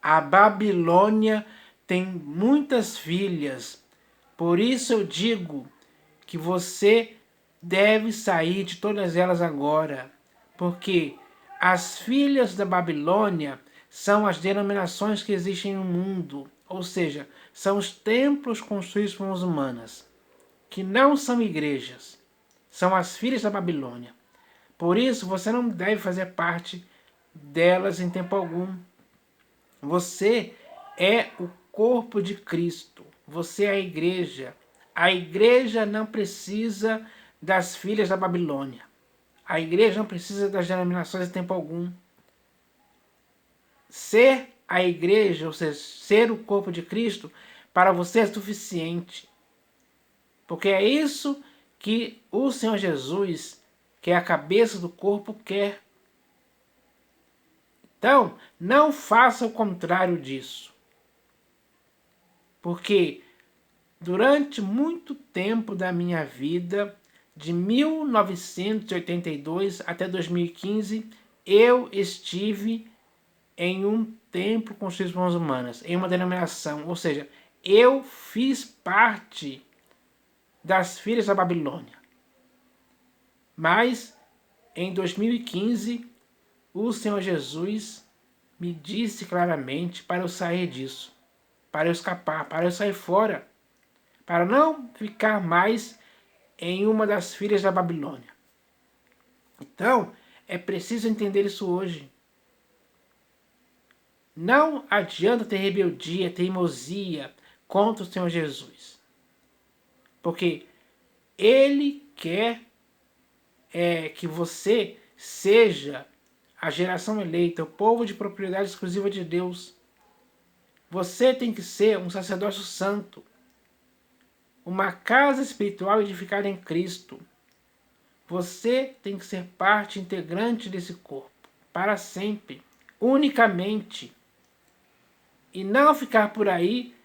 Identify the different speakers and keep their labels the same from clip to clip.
Speaker 1: A Babilônia tem muitas filhas. Por isso eu digo que você deve sair de todas elas agora. Porque as filhas da Babilônia são as denominações que existem no mundo. Ou seja, são os templos construídos por mãos humanas, que não são igrejas. São as filhas da Babilônia. Por isso, você não deve fazer parte delas em tempo algum. Você é o corpo de Cristo. Você é a igreja. A igreja não precisa das filhas da Babilônia. A igreja não precisa das denominações em tempo algum. Ser a igreja, ou seja, ser o corpo de Cristo, para você é suficiente. Porque é isso que o Senhor Jesus, que é a cabeça do corpo, quer. Então, não faça o contrário disso. Porque durante muito tempo da minha vida, de 1982 até 2015, eu estive em um templo construído por mãos humanas, em uma denominação. Ou seja, eu fiz parte das filhas da Babilônia. Mas, em 2015, o Senhor Jesus me disse claramente para eu sair disso, para eu escapar, para eu sair fora, para não ficar mais em uma das filhas da Babilônia. Então, é preciso entender isso hoje. Não adianta ter rebeldia, teimosia contra o Senhor Jesus. Porque Ele quer que você seja a geração eleita, o povo de propriedade exclusiva de Deus. Você tem que ser um sacerdócio santo, uma casa espiritual edificada em Cristo. Você tem que ser parte integrante desse corpo, para sempre, unicamente. E não ficar por aí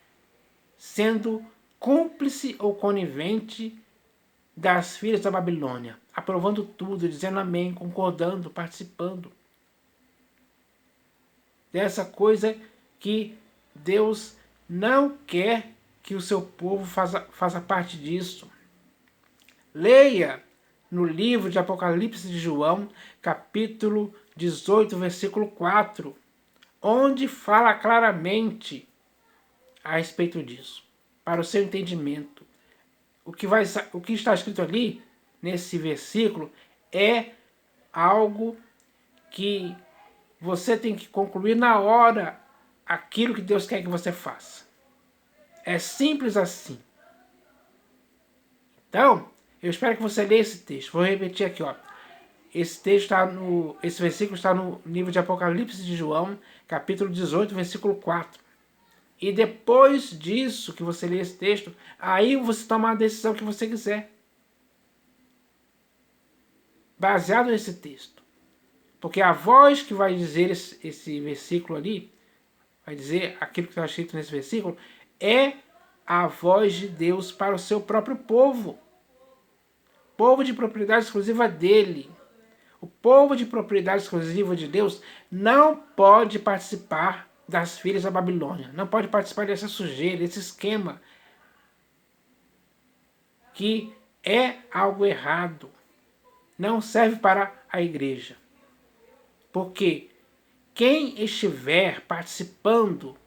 Speaker 1: sendo cúmplice ou conivente das filhas da Babilônia, aprovando tudo, dizendo amém, concordando, participando dessa coisa que Deus não quer que o seu povo faça parte disso. Leia no livro de Apocalipse de João, capítulo 18, versículo 4, onde fala claramente a respeito disso, para o seu entendimento. O que está escrito ali, nesse versículo, é algo que você tem que concluir na hora aquilo que Deus quer que você faça. É simples assim. Então, eu espero que você leia esse texto. Vou repetir aqui, ó. Esse versículo está no livro de Apocalipse de João, capítulo 18, versículo 4. E depois disso, que você lê esse texto, aí você toma a decisão que você quiser. Baseado nesse texto. Porque a voz que vai dizer esse versículo ali, vai dizer aquilo que está escrito nesse versículo, é a voz de Deus para o seu próprio povo. Povo de propriedade exclusiva dele. O povo de propriedade exclusiva de Deus não pode participar das filhas da Babilônia. Não pode participar dessa sujeira, desse esquema que é algo errado. Não serve para a igreja. Porque quem estiver participando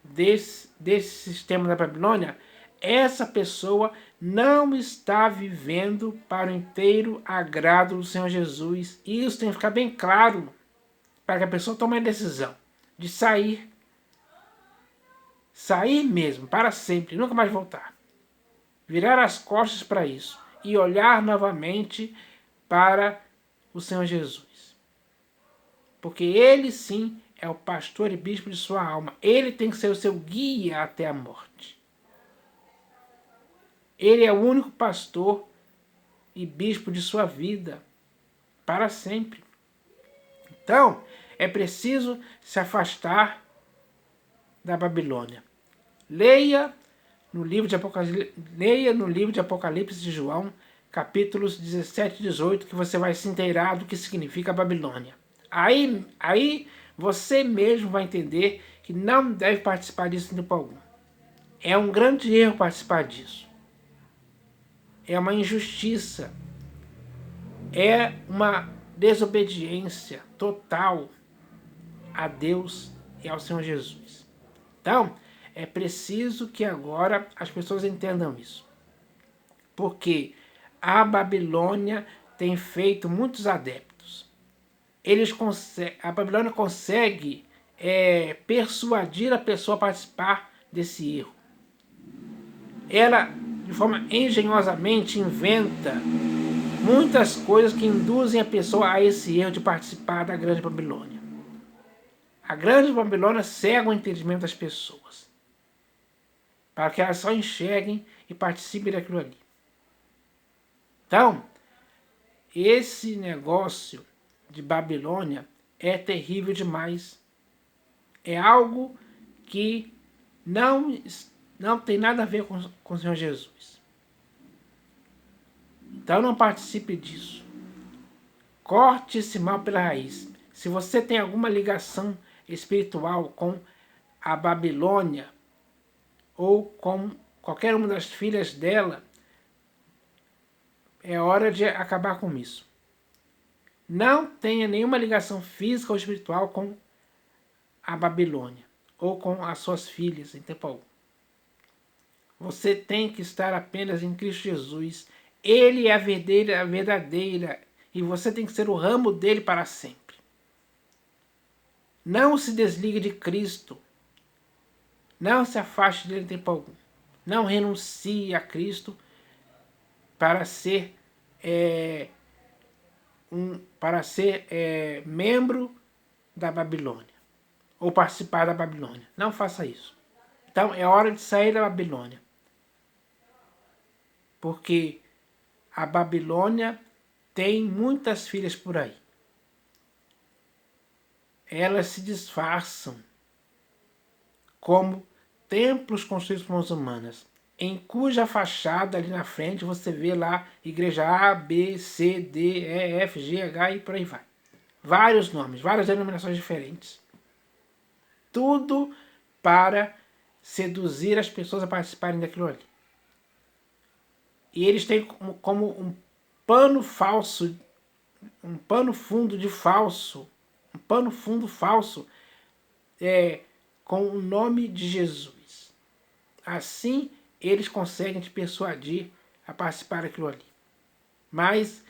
Speaker 1: desse sistema da Babilônia, essa pessoa não está vivendo para o inteiro agrado do Senhor Jesus. E isso tem que ficar bem claro para que a pessoa tome a decisão de sair. Sair mesmo, para sempre, nunca mais voltar. Virar as costas para isso e olhar novamente para o Senhor Jesus. Porque Ele sim é o pastor e bispo de sua alma. Ele tem que ser o seu guia até a morte. Ele é o único pastor e bispo de sua vida para sempre. Então, é preciso se afastar da Babilônia. Leia no livro de Apocalipse de João, capítulos 17 e 18, que você vai se inteirar do que significa a Babilônia. Aí você mesmo vai entender que não deve participar disso em tempo algum. É um grande erro participar disso. É uma injustiça. É uma desobediência total a Deus e ao Senhor Jesus. Então, é preciso que agora as pessoas entendam isso. Porque a Babilônia tem feito muitos adeptos. A Babilônia consegue persuadir a pessoa a participar desse erro. Ela, de forma engenhosamente, inventa muitas coisas que induzem a pessoa a esse erro de participar da Grande Babilônia. A Grande Babilônia cega o entendimento das pessoas, para que elas só enxerguem e participem daquilo ali. Então, esse negócio de Babilônia é terrível demais. É algo que não tem nada a ver com o Senhor Jesus. Então não participe disso. Corte esse mal pela raiz. Se você tem alguma ligação espiritual com a Babilônia ou com qualquer uma das filhas dela, é hora de acabar com isso. Não tenha nenhuma ligação física ou espiritual com a Babilônia ou com as suas filhas em tempo algum. Você tem que estar apenas em Cristo Jesus. Ele é a verdadeira e você tem que ser o ramo dele para sempre. Não se desligue de Cristo. Não se afaste dele em tempo algum. Não renuncie a Cristo para ser membro da Babilônia ou participar da Babilônia. Não faça isso. Então é hora de sair da Babilônia. Porque a Babilônia tem muitas filhas por aí. Elas se disfarçam como templos construídos por mãos humanas, em cuja fachada ali na frente você vê lá igreja A, B, C, D, E, F, G, H e por aí vai. Vários nomes, várias denominações diferentes. Tudo para seduzir as pessoas a participarem daquilo ali. E eles têm como um pano falso, um pano fundo falso, com o nome de Jesus. Assim, eles conseguem te persuadir a participar daquilo ali. Mas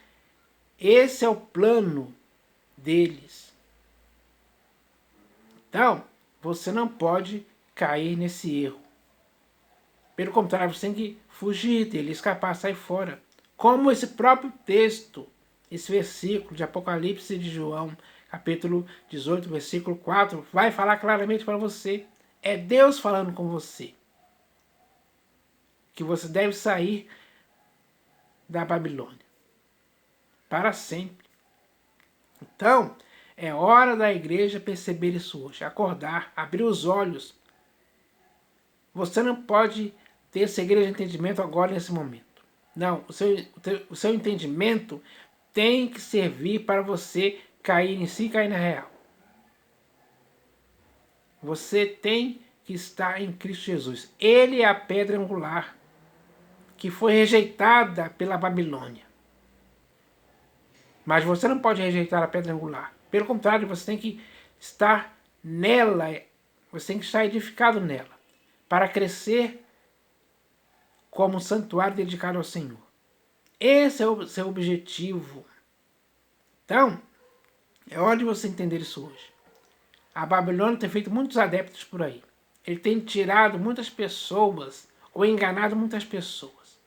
Speaker 1: esse é o plano deles. Então, você não pode cair nesse erro. Pelo contrário, você tem que fugir dele, escapar, sair fora. Como esse próprio texto, esse versículo de Apocalipse de João, capítulo 18, versículo 4, vai falar claramente para você. É Deus falando com você. Que você deve sair da Babilônia. Para sempre. Então, é hora da igreja perceber isso hoje. Acordar, abrir os olhos. Você não pode ter cegueira de entendimento agora nesse momento. Não, o seu entendimento tem que servir para você cair em si e cair na real. Você tem que estar em Cristo Jesus. Ele é a pedra angular que foi rejeitada pela Babilônia. Mas você não pode rejeitar a pedra angular. Pelo contrário, você tem que estar nela, você tem que estar edificado nela, para crescer como um santuário dedicado ao Senhor. Esse é o seu objetivo. Então, é hora de você entender isso hoje. A Babilônia tem feito muitos adeptos por aí. Ele tem tirado muitas pessoas, ou enganado muitas pessoas.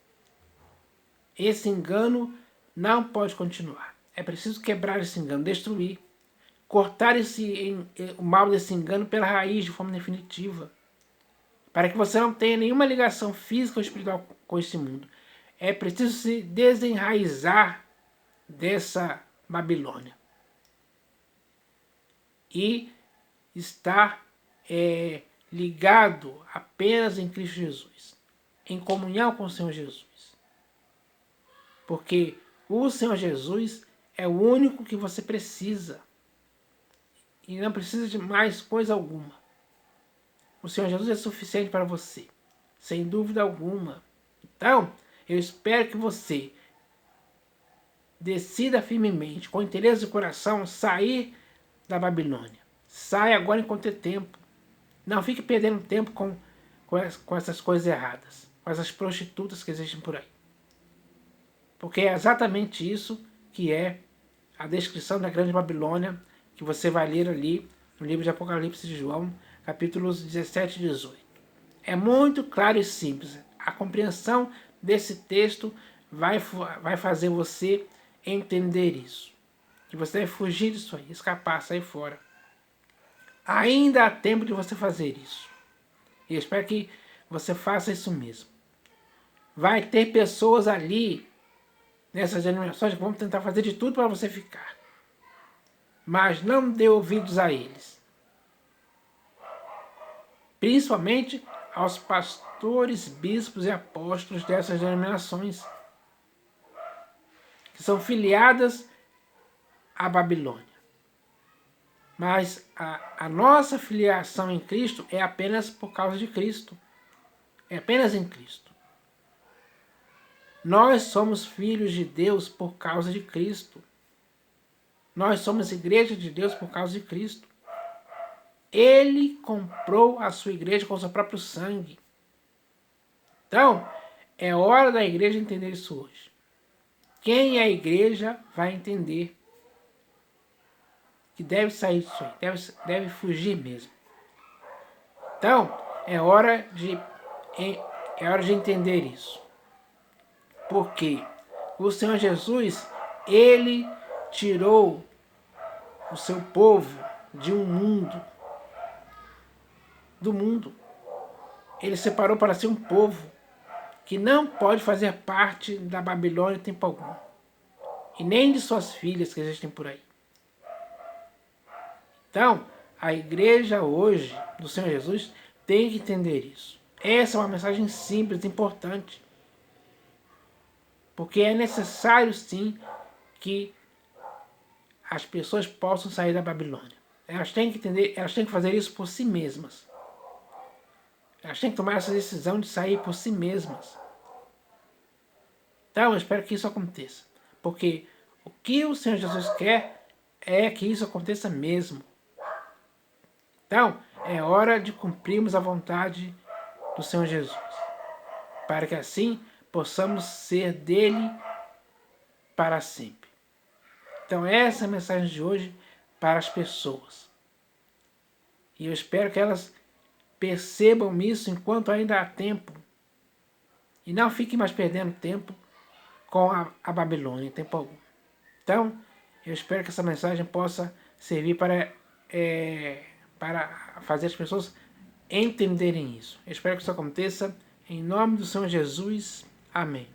Speaker 1: Esse engano não pode continuar. É preciso quebrar esse engano, destruir, cortar o mal desse engano pela raiz de forma definitiva, para que você não tenha nenhuma ligação física ou espiritual com esse mundo. É preciso se desenraizar dessa Babilônia e estar ligado apenas em Cristo Jesus, em comunhão com o Senhor Jesus. Porque o Senhor Jesus é o único que você precisa. e não precisa de mais coisa alguma. O Senhor Jesus é suficiente para você, sem dúvida alguma. Então, eu espero que você decida firmemente, com interesse do coração, sair da Babilônia. Saia agora enquanto é tempo. Não fique perdendo tempo com essas coisas erradas, com essas prostitutas que existem por aí. Porque é exatamente isso que é a descrição da grande Babilônia, que você vai ler ali no livro de Apocalipse de João, capítulos 17 e 18. É muito claro e simples. A compreensão desse texto vai fazer você entender isso. Que você deve fugir disso aí, escapar, sair fora. Ainda há tempo de você fazer isso. E eu espero que você faça isso mesmo. Vai ter pessoas ali, nessas denominações, que vão tentar fazer de tudo para você ficar. Mas não dê ouvidos a eles. Principalmente aos pastores, bispos e apóstolos dessas denominações, que são filiadas à Babilônia. Mas a nossa filiação em Cristo é apenas por causa de Cristo. É apenas em Cristo. Nós somos filhos de Deus por causa de Cristo. Nós somos igreja de Deus por causa de Cristo. Ele comprou a sua igreja com o seu próprio sangue. Então, é hora da igreja entender isso hoje. Quem é a igreja vai entender que deve sair disso aí, deve fugir mesmo. Então, é hora de entender isso. Porque o Senhor Jesus, ele tirou o seu povo de um mundo, do mundo. Ele separou para si um povo que não pode fazer parte da Babilônia em tempo algum. E nem de suas filhas que existem por aí. Então, a igreja hoje do Senhor Jesus tem que entender isso. Essa é uma mensagem simples, importante. Porque é necessário, sim, que as pessoas possam sair da Babilônia. Elas têm que entender, elas têm que fazer isso por si mesmas. Elas têm que tomar essa decisão de sair por si mesmas. Então, eu espero que isso aconteça. Porque o que o Senhor Jesus quer é que isso aconteça mesmo. Então, é hora de cumprirmos a vontade do Senhor Jesus. Para que assim possamos ser dele para sempre. Então, essa é a mensagem de hoje para as pessoas. E eu espero que elas percebam isso enquanto ainda há tempo. E não fiquem mais perdendo tempo com a Babilônia em tempo algum. Então, eu espero que essa mensagem possa servir para fazer as pessoas entenderem isso. Eu espero que isso aconteça. Em nome do Senhor Jesus. Amém.